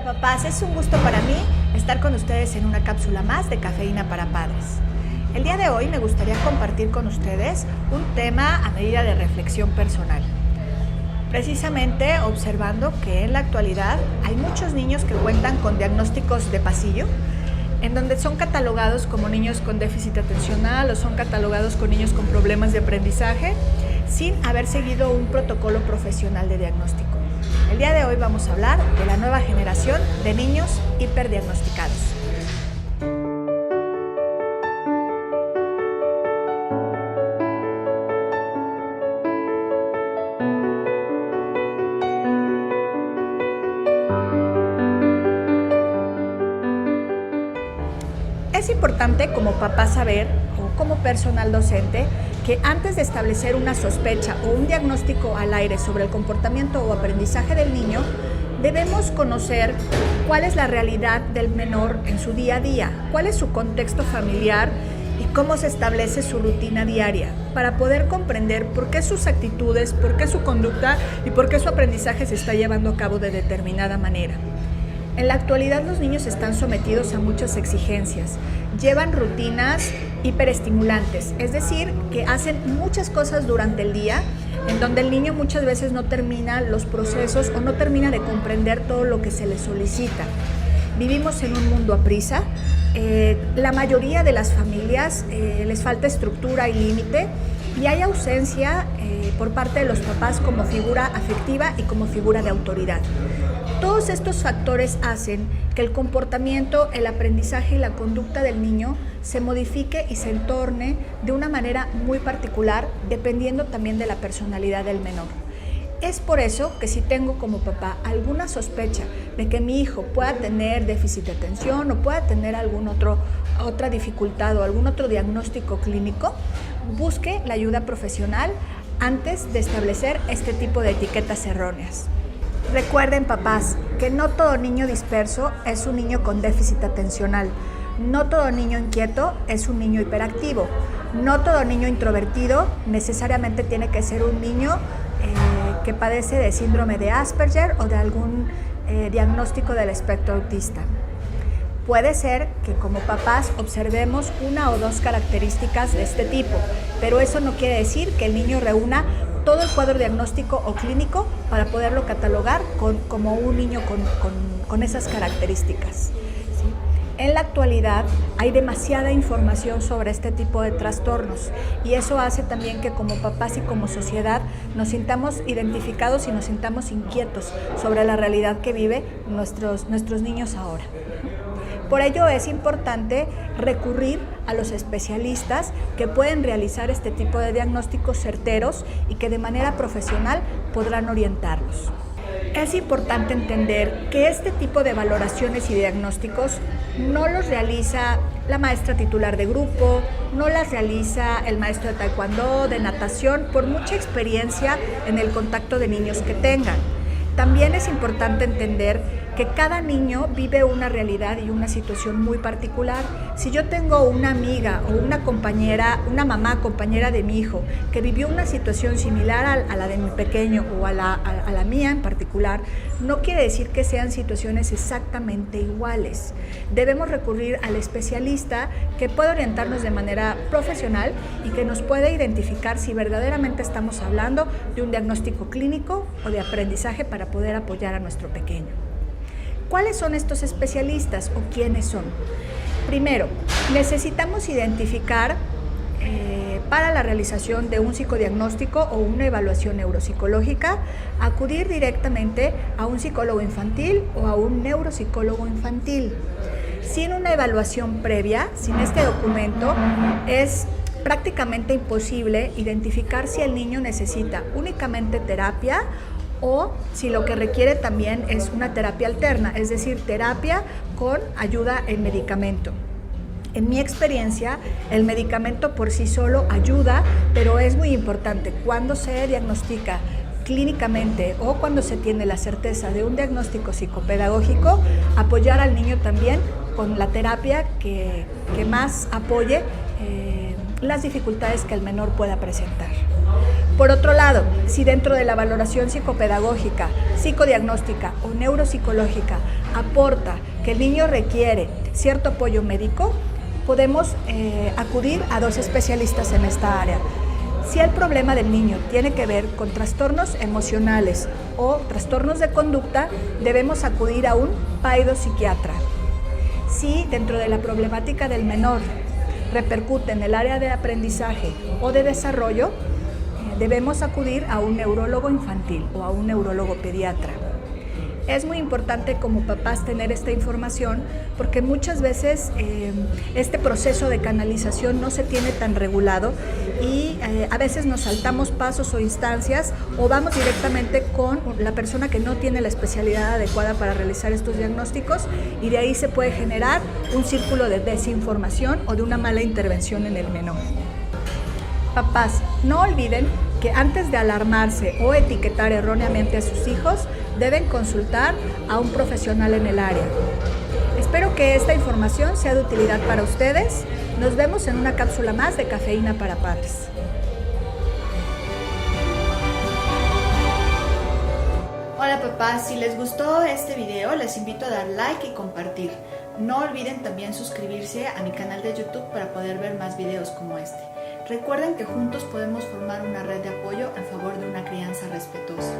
Hola papás, es un gusto para mí estar con ustedes en una cápsula más de Cafeína para Padres. El día de hoy me gustaría compartir con ustedes un tema a medida de reflexión personal. Precisamente observando que en la actualidad hay muchos niños que cuentan con diagnósticos de pasillo, en donde son catalogados como niños con déficit atencional o son catalogados con niños con problemas de aprendizaje, sin haber seguido un protocolo profesional de diagnóstico. El día de hoy vamos a hablar de la nueva generación de niños hiperdiagnosticados. Es importante como papá saber, o como personal docente, que antes de establecer una sospecha o un diagnóstico al aire sobre el comportamiento o aprendizaje del niño, debemos conocer cuál es la realidad del menor en su día a día, cuál es su contexto familiar y cómo se establece su rutina diaria, para poder comprender por qué sus actitudes, por qué su conducta y por qué su aprendizaje se está llevando a cabo de determinada manera. En la actualidad los niños están sometidos a muchas exigencias, llevan rutinas hiperestimulantes, es decir, que hacen muchas cosas durante el día, en donde el niño muchas veces no termina los procesos o no termina de comprender todo lo que se le solicita. Vivimos en un mundo aprisa, la mayoría de las familias les falta estructura y límite, y hay ausencia por parte de los papás como figura afectiva y como figura de autoridad. Todos estos factores hacen que el comportamiento, el aprendizaje y la conducta del niño se modifique y se entorne de una manera muy particular, dependiendo también de la personalidad del menor. Es por eso que si tengo como papá alguna sospecha de que mi hijo pueda tener déficit de atención o pueda tener otra dificultad o algún otro diagnóstico clínico, busque la ayuda profesional antes de establecer este tipo de etiquetas erróneas. Recuerden, papás, que no todo niño disperso es un niño con déficit atencional. No todo niño inquieto es un niño hiperactivo. No todo niño introvertido necesariamente tiene que ser un niño que padece de síndrome de Asperger o de algún diagnóstico del espectro autista. Puede ser que como papás observemos una o dos características de este tipo, pero eso no quiere decir que el niño reúna todo el cuadro diagnóstico o clínico para poderlo catalogar como un niño con esas características. ¿Sí? En la actualidad hay demasiada información sobre este tipo de trastornos y eso hace también que como papás y como sociedad nos sintamos identificados y nos sintamos inquietos sobre la realidad que viven nuestros niños ahora. Por ello es importante recurrir a los especialistas que pueden realizar este tipo de diagnósticos certeros y que de manera profesional podrán orientarlos. Es importante entender que este tipo de valoraciones y diagnósticos no los realiza la maestra titular de grupo, no las realiza el maestro de taekwondo, de natación, por mucha experiencia en el contacto de niños que tengan. También es importante entender que cada niño vive una realidad y una situación muy particular. Si yo tengo una amiga o una compañera, una mamá compañera de mi hijo que vivió una situación similar a la de mi pequeño o a la mía en particular, no quiere decir que sean situaciones exactamente iguales. Debemos recurrir al especialista que puede orientarnos de manera profesional y que nos puede identificar si verdaderamente estamos hablando de un diagnóstico clínico o de aprendizaje para poder apoyar a nuestro pequeño. ¿Cuáles son estos especialistas o quiénes son? Primero, necesitamos identificar para la realización de un psicodiagnóstico o una evaluación neuropsicológica, acudir directamente a un psicólogo infantil o a un neuropsicólogo infantil. Sin una evaluación previa, sin este documento, es prácticamente imposible identificar si el niño necesita únicamente terapia o si lo que requiere también es una terapia alterna, es decir, terapia con ayuda en medicamento. En mi experiencia, el medicamento por sí solo ayuda, pero es muy importante cuando se diagnostica clínicamente o cuando se tiene la certeza de un diagnóstico psicopedagógico, apoyar al niño también con la terapia que más apoye las dificultades que el menor pueda presentar. Por otro lado, si dentro de la valoración psicopedagógica, psicodiagnóstica o neuropsicológica aporta que el niño requiere cierto apoyo médico, podemos acudir a 2 especialistas en esta área. Si el problema del niño tiene que ver con trastornos emocionales o trastornos de conducta, debemos acudir a un paidopsiquiatra. Si dentro de la problemática del menor repercute en el área de aprendizaje o de desarrollo, debemos acudir a un neurólogo infantil o a un neurólogo pediatra. Es muy importante como papás tener esta información porque muchas veces este proceso de canalización no se tiene tan regulado y a veces nos saltamos pasos o instancias o vamos directamente con la persona que no tiene la especialidad adecuada para realizar estos diagnósticos y de ahí se puede generar un círculo de desinformación o de una mala intervención en el menor. Papás, no olviden que antes de alarmarse o etiquetar erróneamente a sus hijos, deben consultar a un profesional en el área. Espero que esta información sea de utilidad para ustedes. Nos vemos en una cápsula más de Cafeína para Padres. Hola papás, si les gustó este video les invito a dar like y compartir. No olviden también suscribirse a mi canal de YouTube para poder ver más videos como este. Recuerden que juntos podemos formar una red de apoyo en favor de una crianza respetuosa.